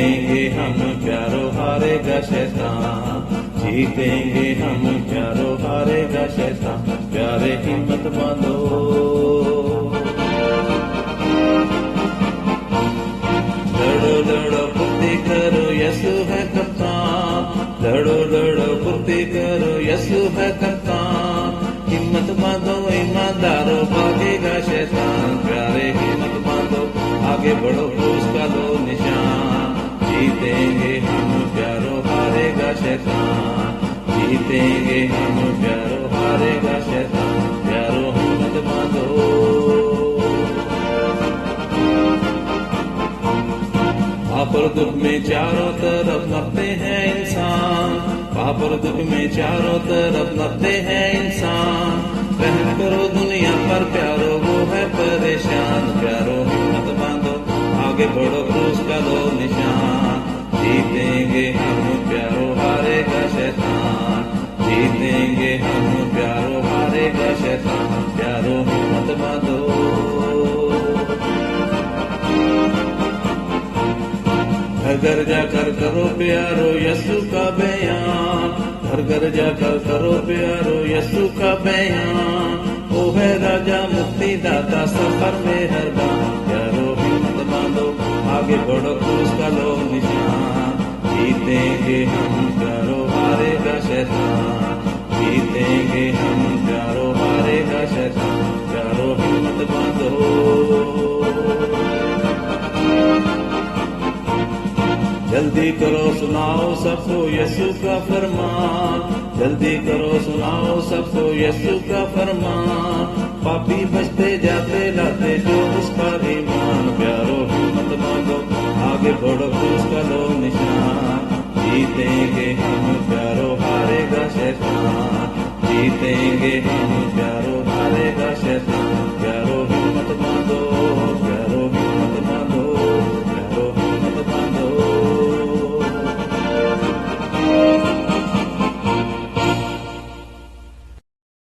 जीतेंगे हम प्यारो, हारेगा शैतान। जीतेंगे हम प्यारो, हारेगा शैतान। प्यारे हिम्मत बांधो, लड़ो लड़ो फुर्ती करो, यीशु है कप्तान। लड़ो लड़ो फुर्ती करो, यीशु है कप्तान। हिम्मत बांधो ईमानदारों, भागेगा शैतान। प्यारे हिम्मत बांधो, आगे बढ़ो, क्रूस का लो निशान। जीतेंगे हम प्यारो, हारेगा शैतान। जीतेंगे हम प्यारो, हारेगा शैतान। प्यारो हिम्मत बांधो। पाप और दुख में चारों तरफ मरते हैं इंसान। पाप और दुख में चारों तरफ मरते हैं इंसान। रहम करो दुनिया पर प्यारो, वो है परेशान। प्यारो हिम्मत बांधो, आगे बढ़ो, क्रूस का लो निशान। जीतेंगे हम प्यारो, हारेगा शैतान। जीतेंगे हम प्यारो, हारेगा शैतान। प्यारो हिम्मत बांधो। घर घर जाकर करो प्यारो यीशु का बयान। घर घर जाकर करो प्यारो यीशु का बयान। वो है राजा मुक्तिदाता, सफर में हर बार। प्यारो हिम्मत बांधो, आगे बढ़ो, क्रूस का लो निशान। जीतेंगे हम प्यारो, हारेगा शैतान। जीतेंगे हम प्यारो, हारेगा शैतान। प्यारो हिम्मत बांधो। जल्दी करो सुनाओ सबको यीशु का फरमान। जल्दी करो सुनाओ सबको यीशु का फरमान। पापी बचते जाते लाते जो उस पर ईमान। प्यारो हिम्मत बांधो, आगे बढ़ो, क्रूस का लो निशान। जीतेंगे हम प्यारो, हारेगा शैतान। जीतेंगे हम प्यारो।